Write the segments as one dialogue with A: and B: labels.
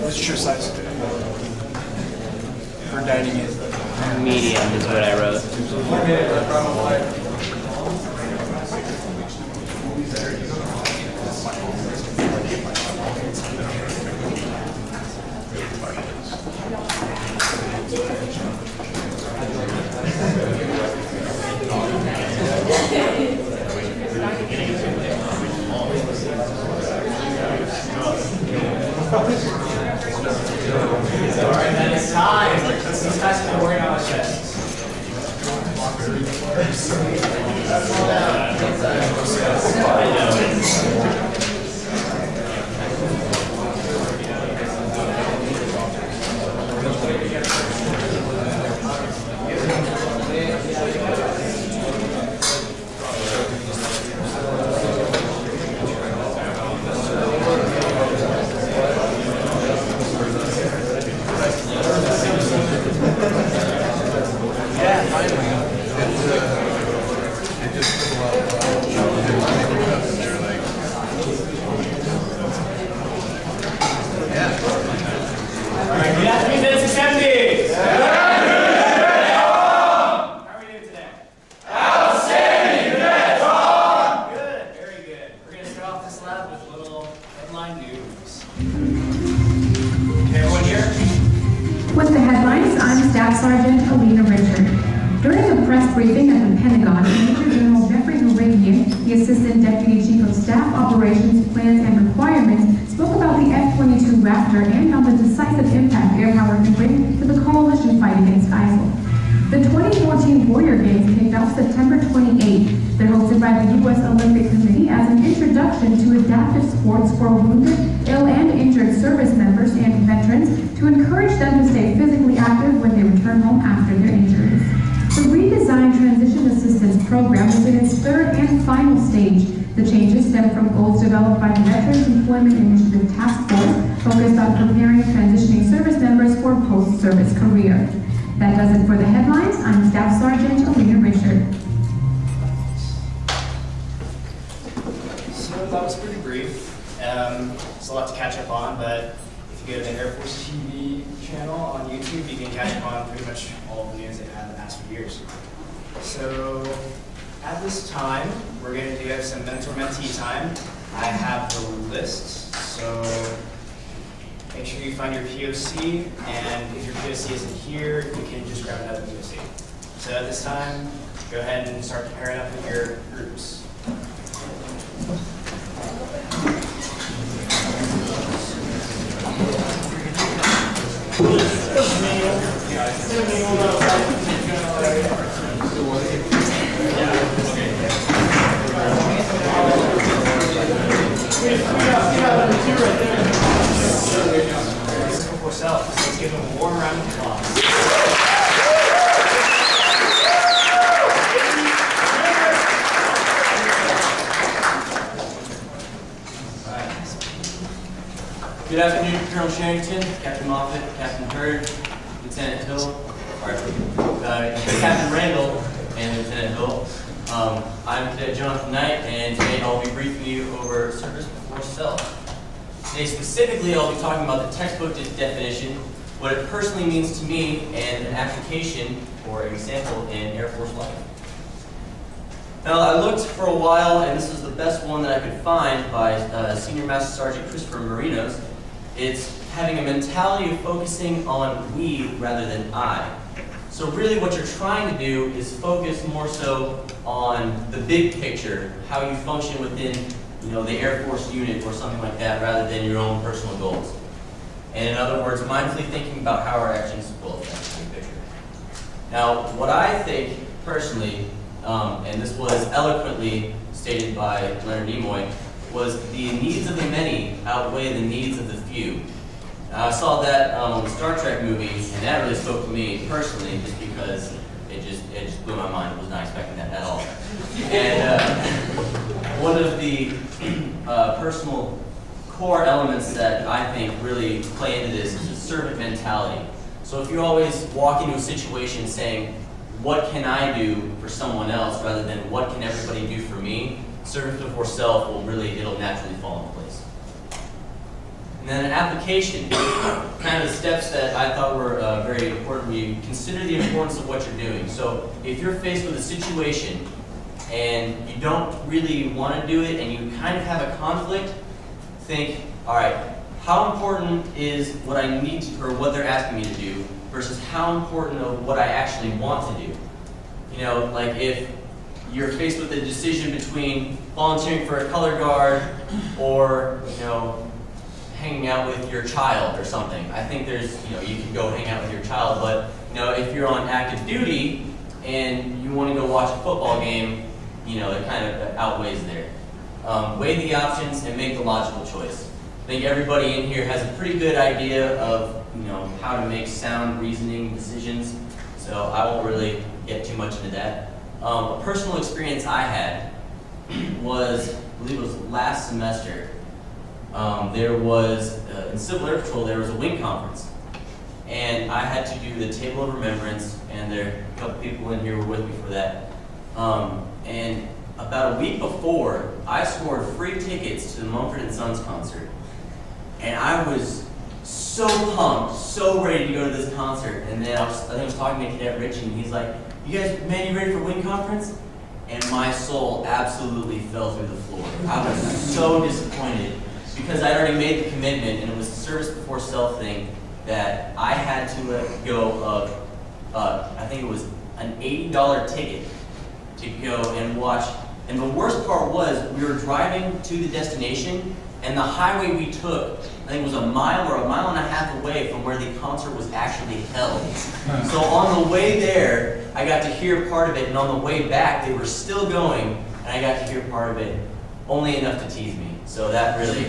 A: What's your size for dining in?
B: Medium is what I wrote.
C: Alright, man, it's time. These guys have been working on our chests. Good afternoon, Dennis Assembly. How are we doing today? Outstanding, good, very good. We're going to start off this lab with a little headline news. Okay, everyone here?
D: With the headlines, I'm Staff Sergeant Alina Richard. During a press briefing at the Pentagon, Major General Jeffrey Haragian, the Assistant Deputy Chief of Staff Operations, Plans and Requirements, spoke about the F-22 Raptor and on the decisive impact air power can bring to the coalition fight against ISIL. The 2014 Warrior Games kicked off September 28th. They're hosted by the U.S. Olympic Committee as an introduction to adaptive sports for wounded, ill, and injured service members and veterans to encourage them to stay physically active when they return home after their injuries. The redesigned Transition Assistance Program is in its third and final stage. The changes stem from goals developed by the Veterans Employment Initiative Task Force focused on preparing transitioning service members for a post-service career. That does it for the headlines. I'm Staff Sergeant Alina Richard.
C: So that was pretty brief. It's a lot to catch up on, but if you go to the Air Force TV channel on YouTube, you can catch up on pretty much all of the news they've had in the past few years. So at this time, we're going to do some mentor-mentee time. I have the list, so make sure you find your POC, and if your POC isn't here, you can just grab another POC. So at this time, go ahead and start pairing up with your groups. Let's give them a warm round of applause.
E: Good afternoon, Colonel Sherrington, Captain Moffett, Captain Hurd, Lieutenant Hill, Captain Randall, and Lieutenant Hill. I'm Cadet Jonathan Knight, and today I'll be briefing you over service before self. Today specifically, I'll be talking about the textbook definition, what it personally means to me, and an application or an example in Air Force life. Now, I looked for a while, and this is the best one that I could find by Senior Master Sergeant Christopher Marinos. It's having a mentality of focusing on we rather than I. So really what you're trying to do is focus more so on the big picture, how you function within the Air Force unit or something like that, rather than your own personal goals. And in other words, mindfully thinking about how our actions will affect the big picture. Now, what I think personally, and this was eloquently stated by Leonard Nimoy, was the needs of the many outweigh the needs of the few. Now, I saw that on the Star Trek movie, and that really spoke to me personally, just because it just blew my mind. I was not expecting that at all. And one of the personal core elements that I think really play into this is a servant mentality. So if you always walk into a situation saying, what can I do for someone else rather than what can everybody do for me, service before self it'll naturally fall into place. And then an application, kind of the steps that I thought were very important. You consider the importance of what you're doing. So if you're faced with a situation and you don't really want to do it and you kind of have a conflict, think, all right, how important is what I need to, or what they're asking me to do versus how important of what I actually want to do. Like if you're faced with a decision between volunteering for a color guard or, hanging out with your child or something. I think there's, you can go hang out with your child, but, if you're on active duty and you want to go watch a football game, it kind of outweighs there. Weigh the options and make the logical choice. I think everybody in here has a pretty good idea of, how to make sound reasoning decisions, so I won't really get too much into that. A personal experience I had was, I believe it was last semester. There was, in Civil Air Patrol, there was a wing conference. And I had to do the Table of Remembrance, and there a couple people in here were with me for that. And about a week before, I scored free tickets to the Mumford & Sons concert. And I was so pumped, so ready to go to this concert. And then I think I was talking to Cadet Richie, and he's like, you ready for wing conference? And my soul absolutely fell through the floor. I was so disappointed because I'd already made the commitment, and it was a service before self thing that I had to let go of, I think it was an $80 ticket to go and watch. And the worst part was we were driving to the destination, and the highway we took, I think it was a mile or a mile and a half away from where the concert was actually held. So on the way there, I got to hear part of it, and on the way back, they were still going, and I got to hear part of it, only enough to tease me. So that really,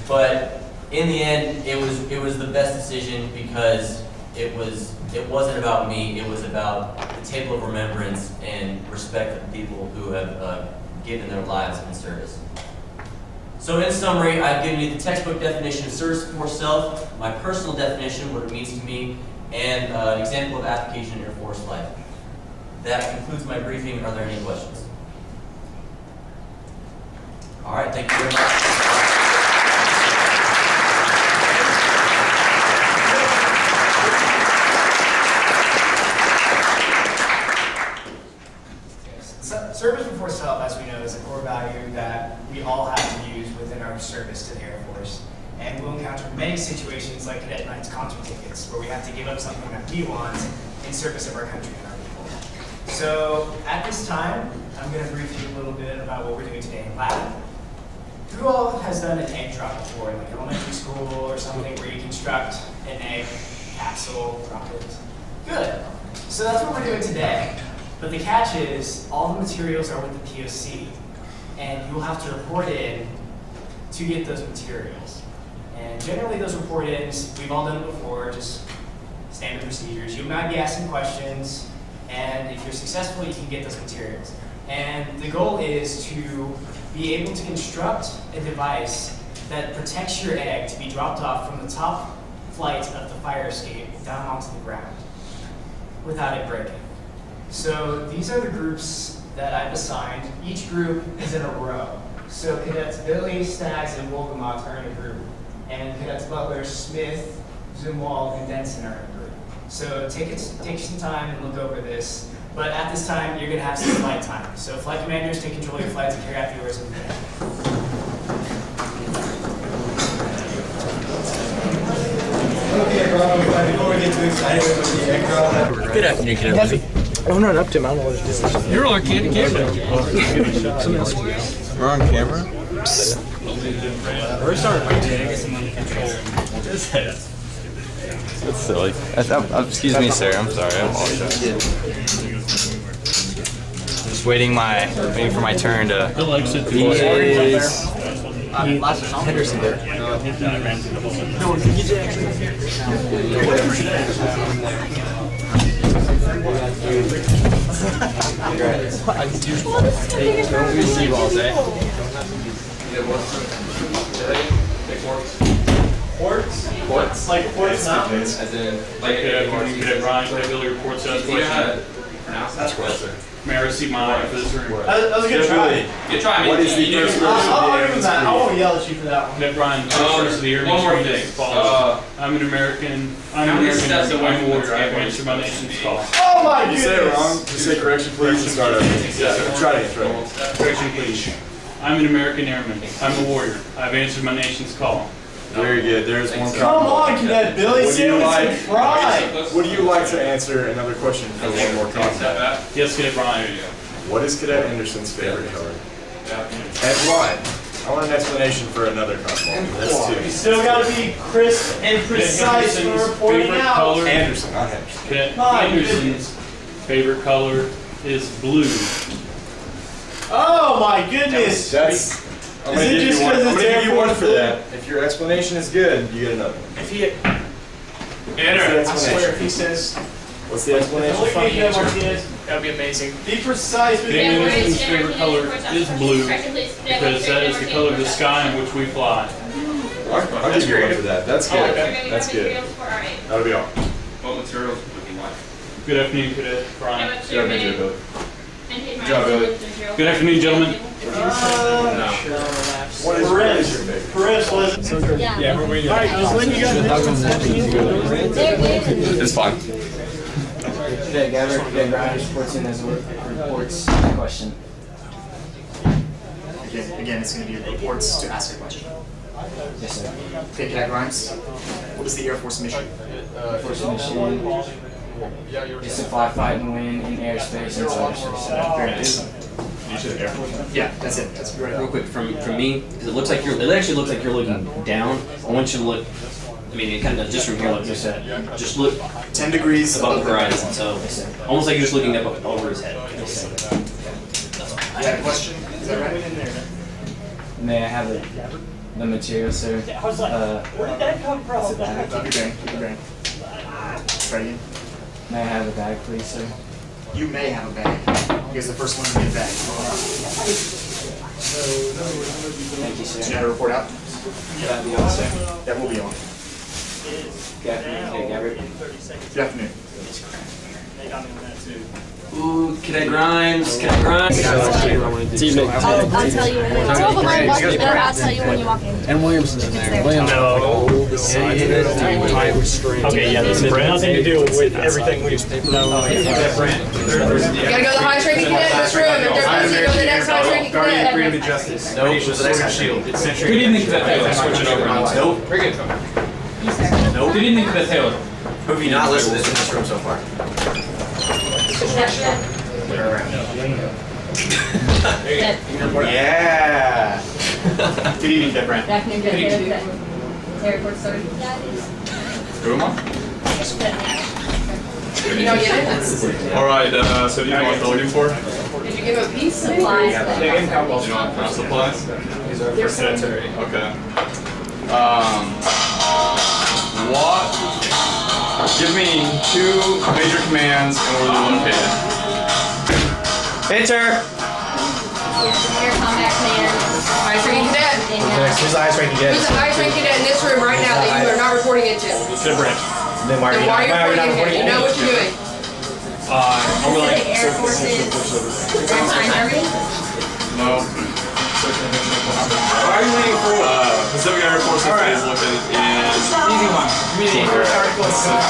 E: but in the end, it was the best decision because it wasn't about me, it was about the Table of Remembrance and respect for the people who have given their lives in service. So in summary, I've given you the textbook definition of service before self, my personal definition, what it means to me, and an example of application in Air Force life. That concludes my briefing. Are there any questions? All right, thank you very much.
C: Service before self, as we know, is a core value that we all have to use within our service to the Air Force. And we'll encounter many situations like Cadet Knight's concert tickets, where we have to give up something that we want in service of our country and our people. So at this time, I'm going to brief you a little bit about what we're doing today in lab. Who all has done an egg drop before, like elementary school or something, where you construct an egg, capsule, rocket? Good. So that's what we're doing today. But the catch is, all the materials are with the POC, and you'll have to report in to get those materials. And generally those report-ins, we've all done it before, just standard procedures. You might be asking questions, and if you're successful, you can get those materials. And the goal is to be able to construct a device that protects your egg to be dropped off from the top flight of the fire escape down onto the ground without it breaking. So these are the groups that I've assigned. Each group is in a row. So Cadets Billy, Stags, and Wolgamox are in a group. and cadets Butler, Smith, Zumwalt, and Denson are in a group. So take some time and look over this. But at this time, you're going to have some flight time. So flight commanders, take control of your flights and carry out the orders of the day.
A: Okay, Rob, before we get too excited with the aircraft.
B: Good afternoon, Kennedy.
A: I'm not up to him. I don't know what it is.
F: You're on camera.
G: We're on camera?
F: We're starting my day. I guess I'm under control.
G: That's silly. Excuse me, sir. I'm sorry. I apologize. Just waiting for my turn to. He is
A: Henderson there.
F: Quartz? Like quartz now?
G: As in, like,
F: Cadet Brian, Cadet Billy reports to us.
G: that's closer.
F: May I receive my honor for this room?
C: That was a good try.
E: Good try, man.
G: What is the first
C: I'll give him that. I won't yell at you for that one.
F: Cadet Brian, first of the year.
E: one more
F: make sure
E: thing.
F: this follows. I'm an American. I'm
E: how
F: an
E: many
F: American.
E: steps
F: I'm
E: away
F: a
E: from
F: warrior.
E: the
F: I
E: table
F: answer my nation's call.
C: Oh my
G: You
C: goodness!
G: say it wrong. You say correction, please, and start over. Yeah, try it again.
F: Correction, please. I'm an American airman. I'm a warrior. I've answered my nation's call.
G: Very good. There's one
C: Come on, Cadet Billy.
G: What do you like?
C: Pride.
G: Would you like to answer another question for one more comment?
F: Yes, Cadet Brian.
G: What is Cadet Anderson's favorite color? And why? I want an explanation for another comment. That's
C: You
G: two.
C: still gotta be crisp and precise when
F: Anderson's
C: reporting
F: favorite
C: out.
F: color.
G: Anderson, not Henderson.
F: Cadet
C: My
F: Anderson's favorite color is blue.
C: Oh my goodness!
G: That's. I'm
C: Is
G: gonna
C: it
G: give
C: just
G: you one.
C: 'cause
G: I'm
C: it's
G: gonna give you
C: Air
G: one
C: Force
G: for that. If your explanation is good, you get another one.
C: If he,
G: Enter.
C: I swear, if he says,
G: What's the explanation?
C: "Look at Cadet Martinez," that'd be amazing. Be precise with
F: Cadet
C: your
F: Anderson's favorite color is blue because that is the color of the sky in which we fly.
G: I'll give you one for that. That's good. That's good. That'll be all.
E: What materials would you like?
F: Good afternoon, Cadet Brian.
G: Good job, Billy.
F: Good afternoon, gentlemen.
G: What is your favorite?
C: Perez was it?
A: Yeah, we're waiting.
G: It's fine.
H: Cadet Gabbard, Cadet Grimes reports in as a reports question.
I: Again, it's going to be reports to ask a question.
H: Yes, sir.
I: Okay, Cadet Grimes, what is the Air Force mission?
H: Air Force mission is to fly, fight, and win in airspace and cyberspace.
I: Very nice. You said Air Force? Yeah, that's it. That's great.
J: Real quick from me, because it looks like it actually looks like you're looking down. I want you to look. I mean, it kind of just from here, like you said, just look
I: 10 degrees
J: above the horizon. So almost like you're just looking up over his head.
I: You had a question? Is that right?
H: May I have the material, sir?
C: Where did that come from?
I: Keep it going. Keep it going. Try again.
H: May I have a bag, please, sir?
I: You may have a bag. Here's the first one to get a bag.
H: Thank you,
I: Do you
H: sir.
I: know how to report out?
H: Should I be on, sir?
I: That will be on.
H: Good afternoon, Cadet Gabbard.
I: Good afternoon.
J: Ooh, Cadet Grimes, Cadet Grimes.
K: I'll tell you when you walk in. I'll tell you when you walk in.
A: And Williamson's in there. Williams.
F: Okay, yeah, this is nothing to do with everything we know.
K: You gotta go to the highest ranking cadet in this room. If they're busy, go to the next highest ranking cadet.
G: Freedom and justice.
E: Nope, the next shield.
F: Good evening, Cadet Taylor.
E: Switch it over. Nope.
F: Nope. Good evening, Cadet Taylor.
E: Who have you not listened to in this room so far?
I: Yeah. Good evening, Cadet Brand.
K: Good afternoon, Cadet. Terry Ford, sir.
G: Who am I?
K: You don't get it?
G: All right. So do you know what they're looking for?
K: Did you give a piece? Supplies.
G: Do you know what supplies? Okay. What? Give me 2 major commands and where they're located.
C: Enter.
K: Air combat command. Highest ranking cadet.
C: Who's the highest ranking
K: Who's the highest ranking cadet in this room right now that you are not reporting it to?
C: Cadet Brand. Then why
K: Then why are you reporting it here? You know what you're doing.
F: Overlay.
K: Air Forces. Assigned Army.
G: No.
E: Why are you waiting for
L: Pacific Air Forces is looking in
A: Easy one. Community. First article.
L: Pacific,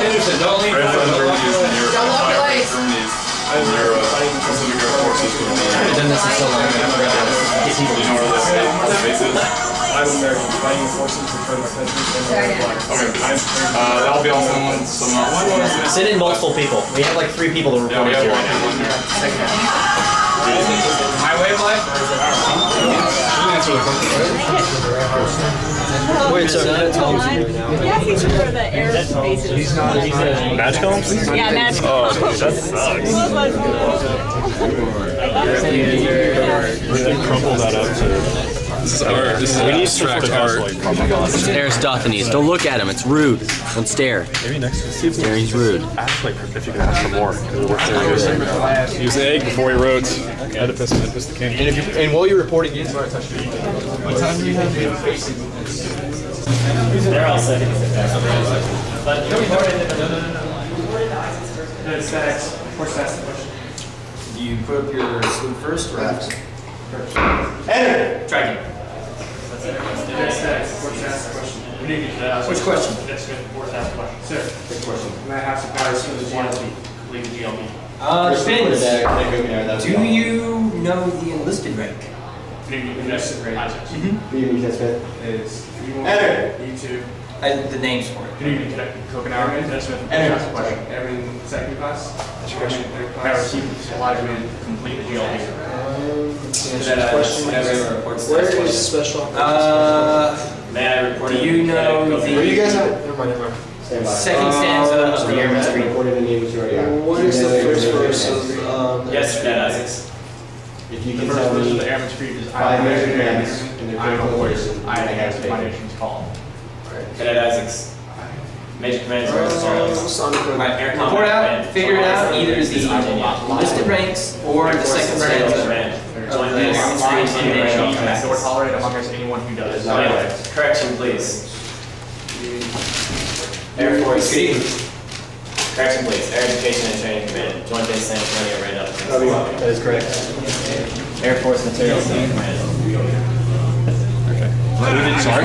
A: Anderson, don't leave.
L: Red Flag Germany is in Europe.
K: Don't look your legs.
L: Germany is in Europe. Pacific Air Forces would be
J: I've done this in so long, I forgot to get people
L: in order to stay bases.
A: I'm American. Fighting forces to defend my country.
L: Okay, that'll be all someone.
J: Send in multiple people. We have like 3 people that
L: Yeah, we
J: reported
L: have
J: here.
L: one here.
A: My way of life?
J: Wait, so
M: Yeah, he's for the aerospace. He's not.
F: Matchcombs?
M: Yeah, match.
F: Oh, dude, that sucks. Crumple that up to.
L: This is art. This is abstract art.
J: Aristophanes. Don't look at him. It's rude. Don't stare.
F: Maybe next to see
J: Stare, he's rude.
F: ask like if you can ask for more. Use the egg before he wrote. Oedipus the king.
A: And while you're reporting, you want to touch me. What time do you have?
C: They're all set.
A: Do you put up your sleeve first or after?
C: Enter. Tracking.
A: Which question?
C: Sir.
A: Good question.
C: Can I have supplies for the GLB? Leave the GLB.
A: Depends. Do you know the enlisted rank?
C: Enter.
A: The names for it.
C: Airman second class. Third class. Complete GLB.
A: Where is special?
C: May I report?
A: Do you know the?
C: Where you guys
A: at? Second stanza of the Airman's Creed. What is the first verse of?
C: Yes, sir. Ned Isaacs.
I: If you can tell me the Airman's Creed is
C: 5 major commands
I: and their critical orders, I have my nation's call.
C: Cadet Isaacs. Major commands are
A: Report out, figure it out, either the listed ranks or the second stanza.
I: Nor tolerate among us anyone who does.
C: Correction, please. Air Force. Correction, please. Air Education and Training Command. Joint Base San Antonio, Randolph.
J: That is correct.
C: Air Force Materials Center Command.
J: Sorry?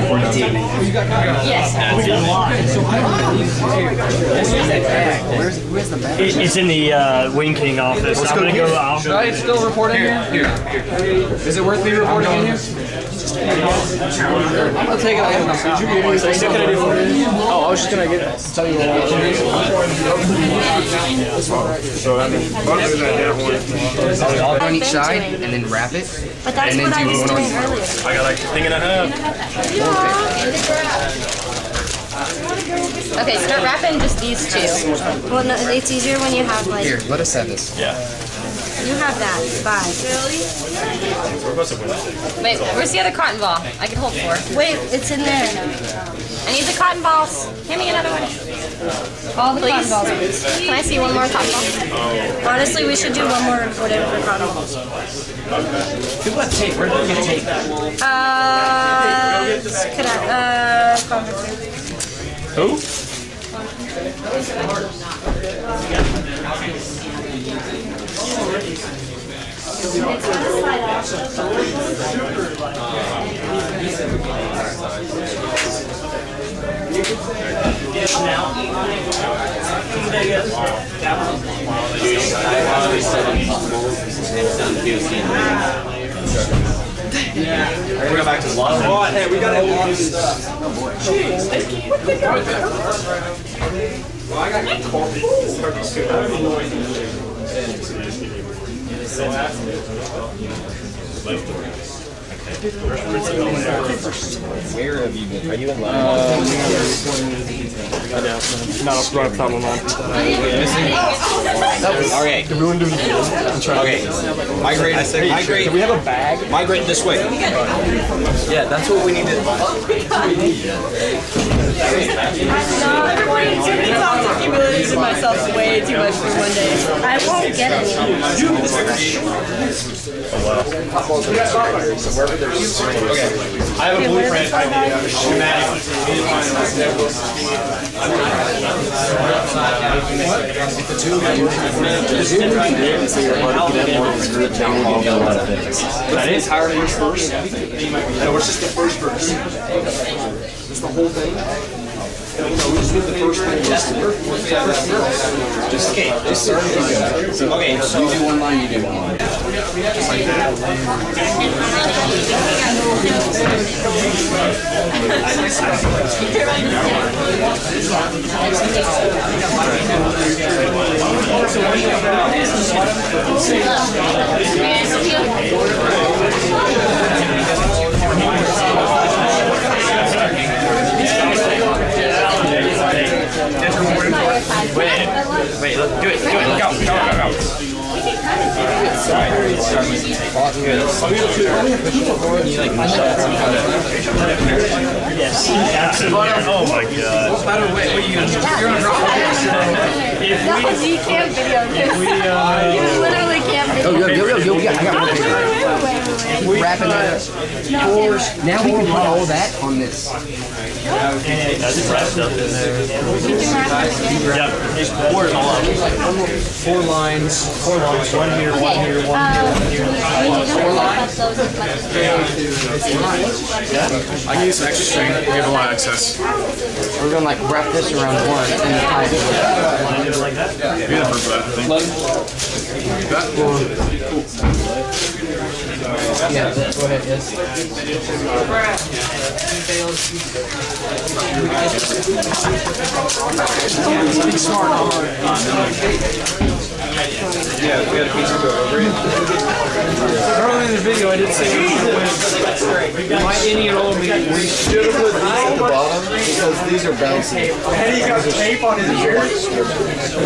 M: Yes.
F: It's in the Wing King office. I'm gonna go out.
A: Should I still report in here? Is it worth me reporting in here? I'll take it. Oh, I was just gonna tell you
H: On each side and then wrap it.
M: But that's what I was doing earlier.
F: I got like a thing and a half.
M: Okay, start wrapping just these two. Well, no, it's easier when you have like.
H: Here, let us have this.
F: Yeah.
M: You have that. 5. Really? Wait, where's the other cotton ball? I can hold 4. Wait, it's in there. I need the cotton balls. Hand me another one. All the cotton balls. Can I see one more cotton ball? Honestly, we should do one more whatever for cotton balls.
J: People have tape. Where do you get tape?
M: Could I, conference room.
F: Who?
C: We're gonna go back to the law.
A: Hey, we gotta walk this stuff. Well, I got
J: Where have you been? Are you in line?
F: Not up front, top of mine.
J: Okay. Okay. Migrate. Do we have a bag? Migrate this way. Yeah, that's what we need to.
M: I'm not going to be self-accumulating myself way too much for one day. I won't get it.
J: I
I: I have a blueprint idea. Schematic.
J: That is hard to first.
G: No, it's just the first verse. It's the whole thing. No, we just did the first thing. Just start it.
J: Okay, so you do one line, you do one line.
H: Wait, do it, go.
F: Oh my god.
K: That was you camp video. You literally camp video.
H: Yo, I got one. Wrapping it up. Now we can put all that on this.
F: That's wrapped up in there. Yep.
H: Four lines, one here, one here, one here.
L: I can use some extra string. We have a lot of access.
H: We're gonna like wrap this around one and then tie it.
L: Be the first that thing. That?
H: Yeah, go ahead, yes.
G: Be smart. Yeah, we had a piece of go over it.
I: Early in the video, I did say my Indian old me.
G: We should have put these at the bottom because these are bouncy.
I: And he got tape on his shirt.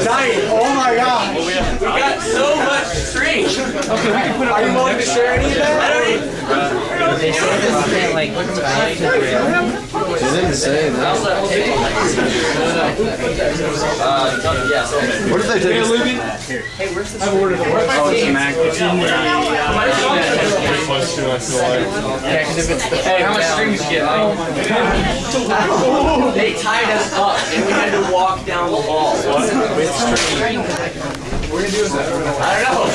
I: Nice. Oh my god.
E: We got so much string.
I: Okay, we can put it. Are you willing to share any of that?
B: They say this can't like bounce to the
G: They didn't say that. What did they take?
I: Hey, where's the? I've ordered it.
F: Oh, it's Mac. Pretty close to, I feel like.
H: Yeah, because if it's the
E: Hey, how much string did you get? They tied us up and we had to walk down the hall. With string.
I: We're gonna do is that.
E: I don't know.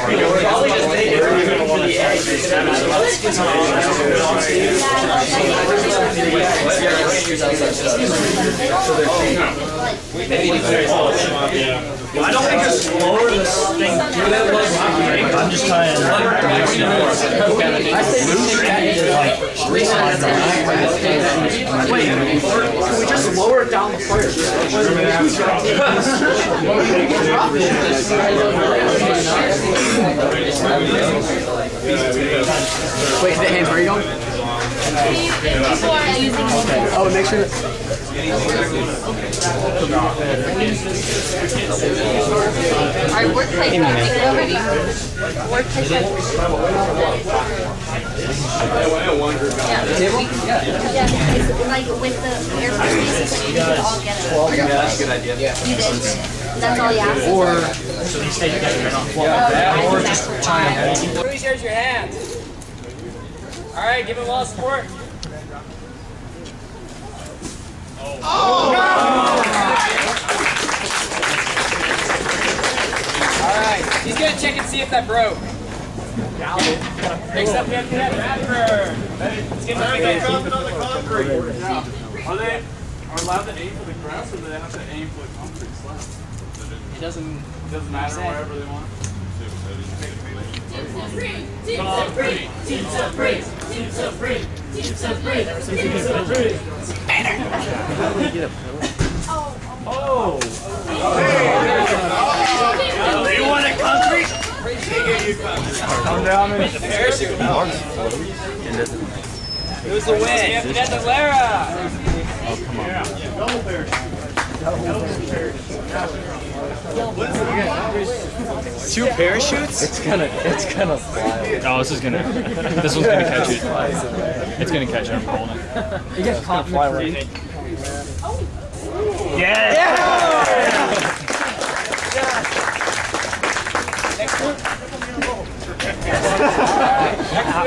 E: We're probably just making it for the eggs.
I: I don't think it's lower this thing.
F: I'm just trying to.
I: Wait, can we just lower it down the fire?
H: Wait, hands, where are you going? Oh, make sure.
K: Alright, work placement. Work placement. Yeah, it's like with the airspace pieces, you can all get it.
G: That's a good idea.
K: You did. That's all you asked.
H: Or
K: Or just time.
B: Please raise your hands. All right, give him a lot of support. All right, he's gonna check and see if that broke. Next up, we have Cadet Radford. Let's give him a big hand.
L: Are they allowed to aim for the grass or do they have to aim for the concrete slab?
B: It doesn't
L: Matter wherever they want.
I: You want a concrete? Come down and
B: Parachute. Who's the win? Cadet Lara.
I: two parachutes?
H: it's gonna fly.
F: Oh, this one's gonna catch it. It's gonna catch it. I'm calling it.
H: You guys can't fly right.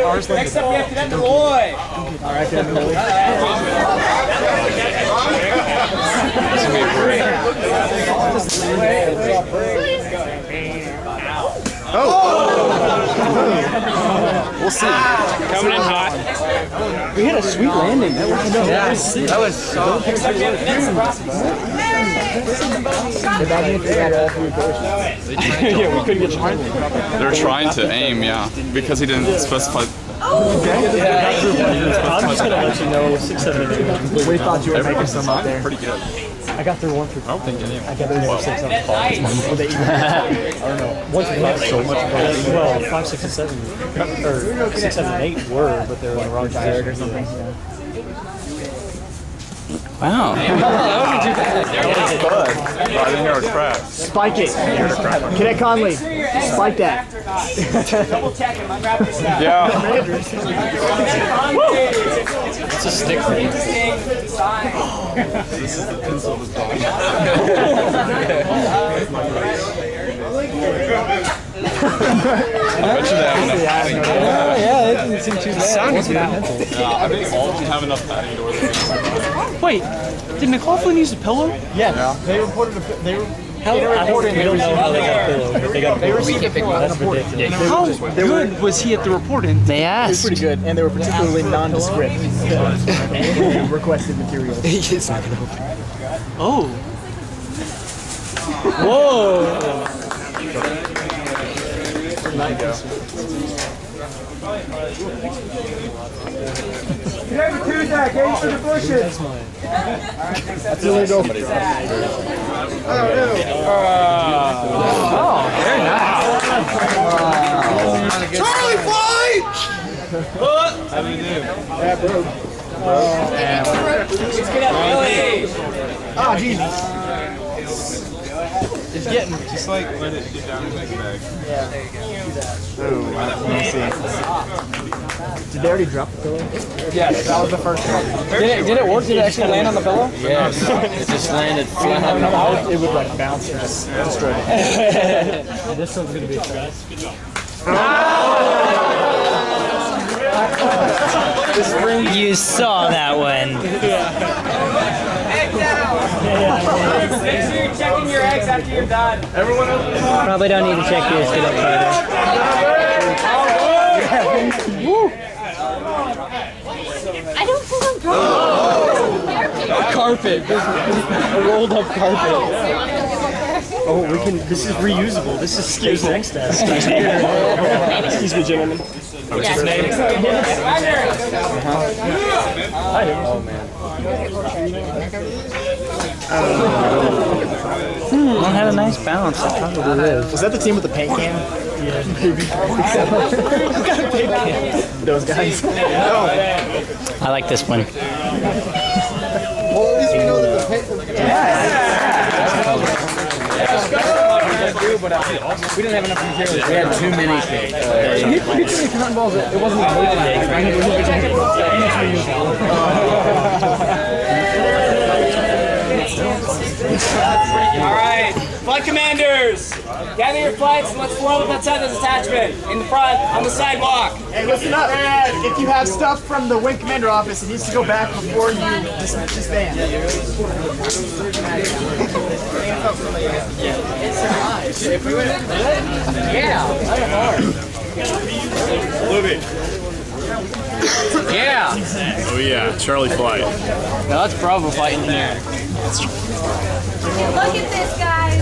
B: Next up, we have Cadet Malloy.
I: All right, Cadet Malloy.
F: We'll see. Coming in hot.
I: We had a sweet landing. That was sick.
H: That was so
I: Yeah, we couldn't get you.
F: They're trying to aim, yeah, because he didn't specify.
I: I'm just gonna let you know 6, 7, 8. We thought you were making some up there.
F: Pretty good.
I: I got through 1 through 5.
F: I don't think anyone.
I: I got through 6 on the I don't know. 1 through 5 so much. Well, 5, 6, and 7, or 6, 7, and 8 were, but they were in the wrong tired or something.
F: Wow. That was good. I didn't hear a crack.
I: Spike it. Cadet Conley. Spike that.
B: Double check him. I'm wrapping this up.
F: Yeah.
B: It's a stick for you.
F: This is the pencil with dog. I bet you they have enough padding.
I: Yeah, it didn't seem too bad.
F: Sounded good. I think all of them have enough padding to where they can.
I: Wait, did McLaughlin use a pillow? Yeah. They reported they were. How, I don't know how they got a pillow, but they got a pillow. That's ridiculous. How good was he at the reporting? They asked. He was pretty good, and they were particularly nondescript. Requested material. It's not going to open. Oh. Whoa.
B: Number 2, Zach. Aim for the bushes.
I: That's really dope. Oh, very nice.
B: Charlie, fly!
F: How do you do?
I: Yeah, bro.
B: Let's get up, Billy.
I: Oh, Jesus. It's getting.
F: Just like let it get down in the bag.
I: Ooh, let me see. Did they already drop the pillow? Yes, that was the first one. Did it work? Did it actually land on the pillow?
J: Yes. It just landed flat on the
I: pillow. It would like bounce and just destroy it. This one's gonna be fast. Good job.
N: You saw that one.
B: Make sure you're checking your eggs after you're done.
F: Everyone else?
N: Probably don't need to check yours. Get up
K: I don't think I'm broken.
I: A carpet. A rolled up carpet. Oh, we can. This is reusable. This is Steve's next step. Excuse me, gentlemen.
F: What's his name?
I: Oh man.
N: Don't have a nice balance. That probably is.
I: Was that the team with the paint can? Yeah, maybe. Who got a paint can? Those guys.
N: I like this one.
I: Well, at least we know that the paint. We didn't have enough material.
J: We had too many things.
I: We had too many cotton balls. It wasn't even
B: All right, flight commanders, gather your flights and let's flow with outside this attachment. In the front, on the sidewalk.
I: Hey, listen up. If you have stuff from the Wing Commander office, it needs to go back before you disband.
F: Libby.
N: Yeah.
F: Oh yeah, Charlie Flight.
N: No, that's Bravo fighting here.
K: Look at this, guys.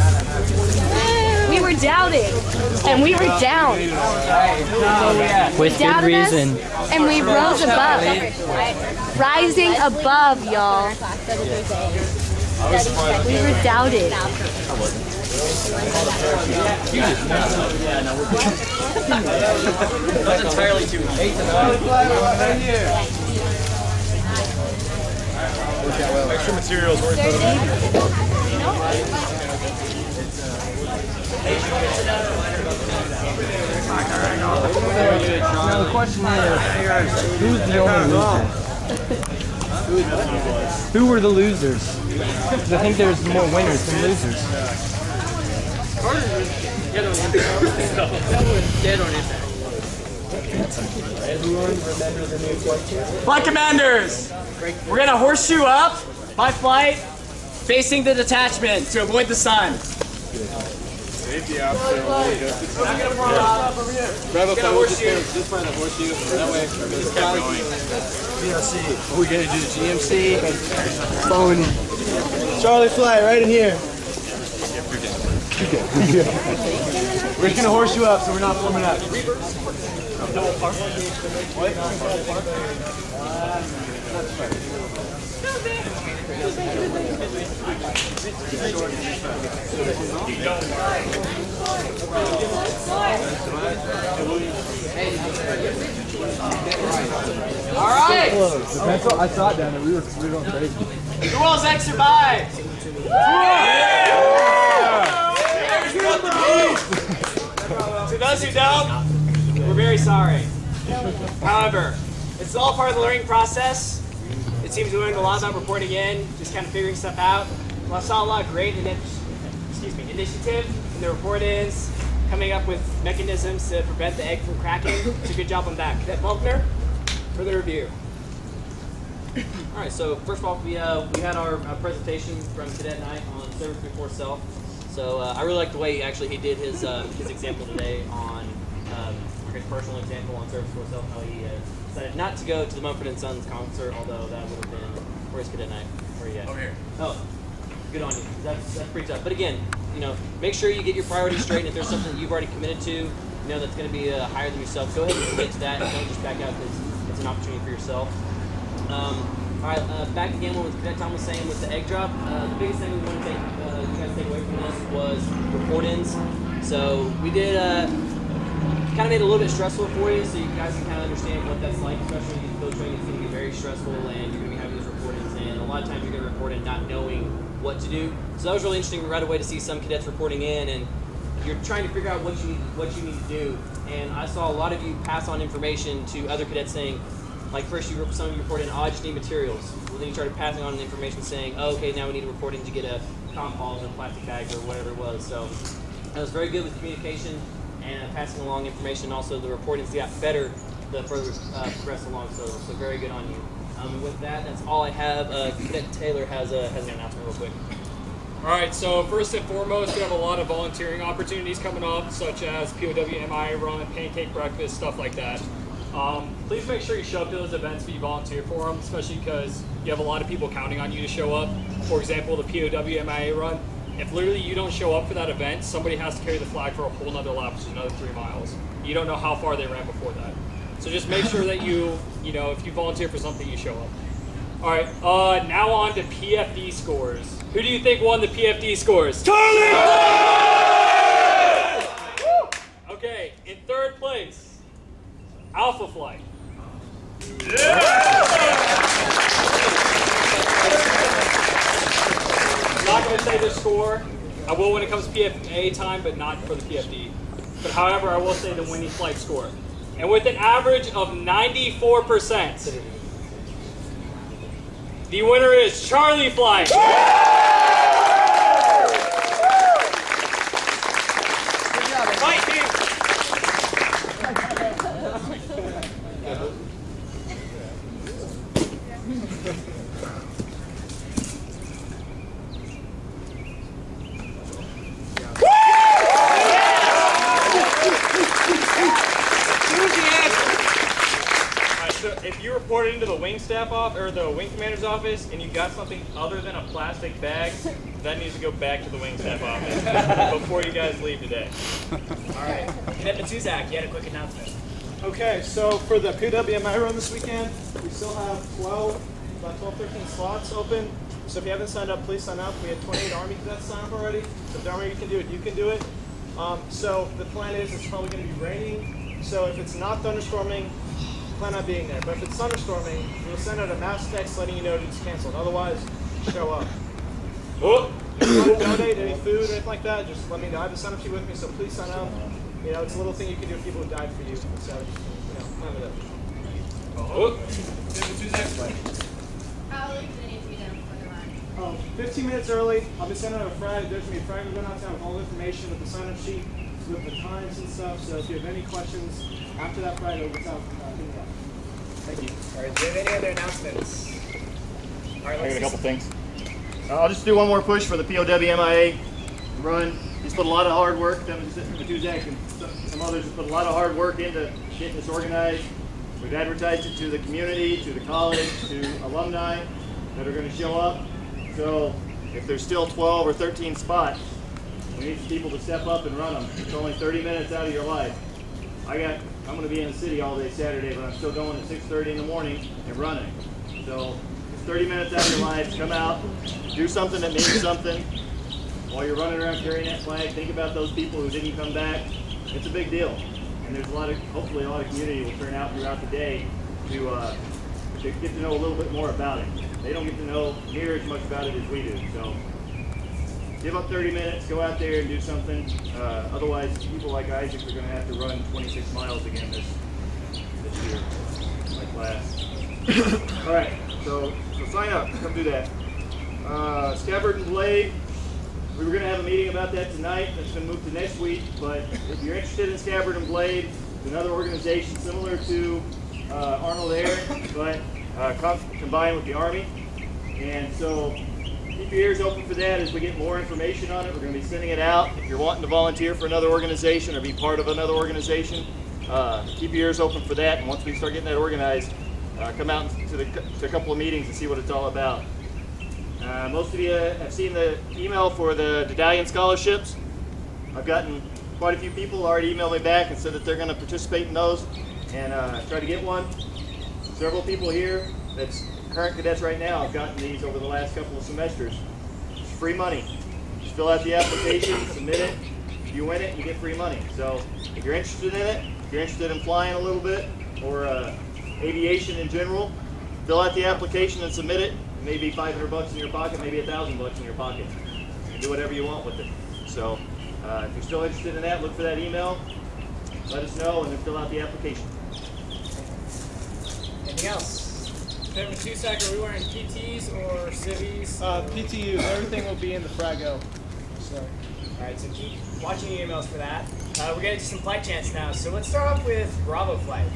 K: We were doubting, and we were down.
N: With good reason.
K: And we rose above. Rising above, y'all. We were doubted.
J: That's entirely too easy.
F: Extra materials worth it.
I: Now the question is, who's the only loser? Who were the losers? Because I think there's more winners than losers.
B: Flight commanders, we're gonna horseshoe up by flight, facing the detachment to avoid the sun.
L: Safety option.
I: Grab a phone, just find a horseshoe. That way, it's kept going. GMC. We're gonna do the GMC. Phone. Charlie flight right in here. We're just gonna horseshoe up so we're not forming up.
B: All right.
I: I saw it down there. We were going crazy.
B: Who else extra by? To those who don't, we're very sorry. However, it's all part of the learning process. It seems we learned a lot about reporting in, just kind of figuring stuff out. Well, I saw a lot of great initiative in the report-ins, coming up with mechanisms to prevent the egg from cracking. So good job on that. Cadet Faulkner, for the review.
J: All right, so first of all, we had our presentation from Cadet Knight on service before self. So I really like the way he did his example today on his personal example on service before self, how he decided not to go to the Mumford & Sons concert, although that would have been, where's Cadet Knight? Where are you at? Over here. Oh, good on you. That's pretty tough. But again, make sure you get your priorities straight. And if there's something that you've already committed to, that's going to be higher than yourself, go ahead and commit to that. And don't just back out because it's an opportunity for yourself. All right, back again what Cadet Tom was saying with the egg drop. The biggest thing we want to you guys take away from this was report-ins. So we did kind of made it a little bit stressful for you, so you guys can kind of understand what that's like, especially field training is going to be very stressful, and you're going to be having these report-ins, and a lot of times you're going to report in not knowing what to do. So that was really interesting right away to see some cadets reporting in, and you're trying to figure out what you need to do. And I saw a lot of you pass on information to other cadets saying, like first some of you reported in, oh, I just need materials. Well, then you started passing on information saying, oh, okay, now we need to report in to get a cotton balls or plastic bag or whatever it was. So I was very good with communication and passing along information. Also, the reportings got better the further progressed along. So very good on you. With that, that's all I have. Cadet Taylor has an announcement real quick.
L: All right, so first and foremost, we have a lot of volunteering opportunities coming up, such as POW MIA run, pancake breakfast, stuff like that. Please make sure you show up to those events if you volunteer for them, especially because you have a lot of people counting on you to show up. For example, the POW MIA run. If literally you don't show up for that event, somebody has to carry the flag for a whole nother lap, which is another 3 miles. You don't know how far they ran before that. So just make sure that if you volunteer for something, you show up. All right, now on to PFD scores. Who do you think won the PFD scores? Charlie! Okay, in third place, Alpha Flight. I'm not going to say the score. I will when it comes to PFA time, but not for the PFD. But however, I will say the winning flight score. And with an average of 94%, the winner is Charlie Flight. Fight team. If you reported into the wing staff or the wing commander's office and you got something other than a plastic bag, that needs to go back to the wing staff office before you guys leave today.
B: All right, Cadet Matuzak, you had a quick announcement.
O: Okay, so for the PWMI run this weekend, we still have about 12, 13 slots open. So if you haven't signed up, please sign up. We had 28 Army cadets sign up already. So if the Army can do it, you can do it. So the plan is it's probably going to be raining. So if it's not thunderstorming, plan on being there. But if it's thunderstorming, we'll send out a mass text letting you know it's canceled. Otherwise, show up. If you want to donate any food or anything like that, just let me know. I have a sign up sheet with me, so please sign up. It's a little thing you can do for people who died for you. So just, plan it up.
K: How early do they need to be done for the run?
O: 15 minutes early. I'll be sending out there's going to be a fragment going out town with all the information with the sign-up sheet. with the times and stuff. So if you have any questions after that Friday, over top, hit me up. Thank you.
B: All right, do you have any other announcements? All right,
O: I got a couple
B: things.
O: I'll just do one more push for the POWMIA run. He's put a lot of hard work. Matuzak and some others have put a lot of hard work into getting this organized. We've advertised it to the community, to the college, to alumni that are going to show up. So if there's still 12 or 13 spots, we need some people to step up and run them. It's only 30 minutes out of your life. I'm going to be in the city all day Saturday, but I'm still going at 6:30 in the morning and running. So it's 30 minutes out of your life. Come out, do something that means something. While you're running around carrying that flag, think about those people who didn't come back. It's a big deal. And there's hopefully a lot of community will turn out throughout the day to get to know a little bit more about it. They don't get to know near as much about it as we do. So give up 30 minutes, go out there and do something. Otherwise, people like Isaac are going to have to run 26 miles again this year, my class. All right, so sign up, come do that. Scabbard and Blade. We were going to have a meeting about that tonight. That's going to move to next week. But if you're interested in Scabbard and Blade, it's another organization similar to Arnold Air, but combined with the Army. And so keep your ears open for that as we get more information on it. We're going to be sending it out. If you're wanting to volunteer for another organization or be part of another organization, keep your ears open for that. And once we start getting that organized, come out to a couple of meetings and see what it's all about. Most of you have seen the email for the Dedalian scholarships. I've gotten quite a few people already emailed me back and said that they're going to participate in those and try to get one. Several people here that's current cadets right now have gotten these over the last couple of semesters. It's free money. Just fill out the application, submit it. If you win it, you get free money. So if you're interested in it, if you're interested in flying a little bit or aviation in general, fill out the application and submit it. Maybe $500 in your pocket, maybe $1,000 in your pocket. You can do whatever you want with it. So if you're still interested in that, look for that email. Let us know and then fill out the application.
B: Anything else?
I: Kevin Cusack, are we wearing PTs or civvies?
O: PTUs. Everything will be in the Frago. So.
B: All right, so keep watching your emails for that. We're getting to some flight chants now. So let's start off with Bravo flight.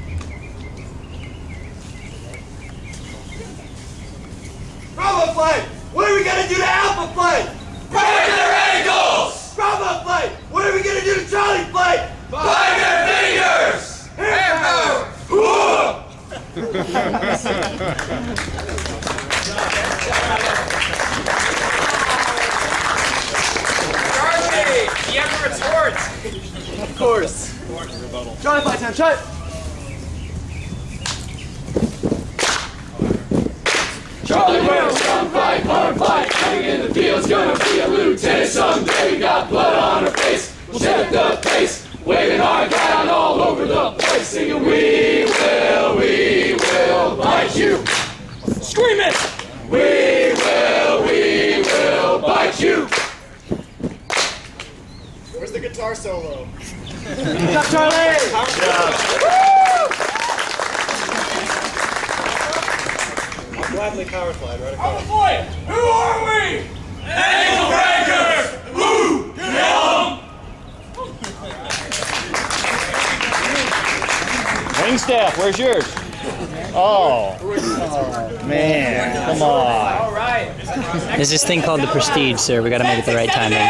P: Bravo flight! What are we gonna do to Alpha flight? Break their ankles! Bravo flight! What are we gonna do to Charlie flight? Bite their fingers! Air power!
B: Charlie, you have to retort.
O: Of course. Charlie flight time, shut!
P: Charlie will come fight, hard fight, fighting in the field's gonna be a lieutenant someday. We got blood on our face, we'll set the pace, waving our gun all over the place, singing we will bite you. Scream it! We will bite you.
O: Where's the guitar solo?
P: Good job, Charlie!
O: Gladly power slide right across.
P: Oh boy! Who are we? Ankle breakers! Woo! Get 'em!
I: Wing staff, where's yours? Oh man, come on.
B: All right.
N: There's this thing called the Prestige, sir. We gotta make it the right timing.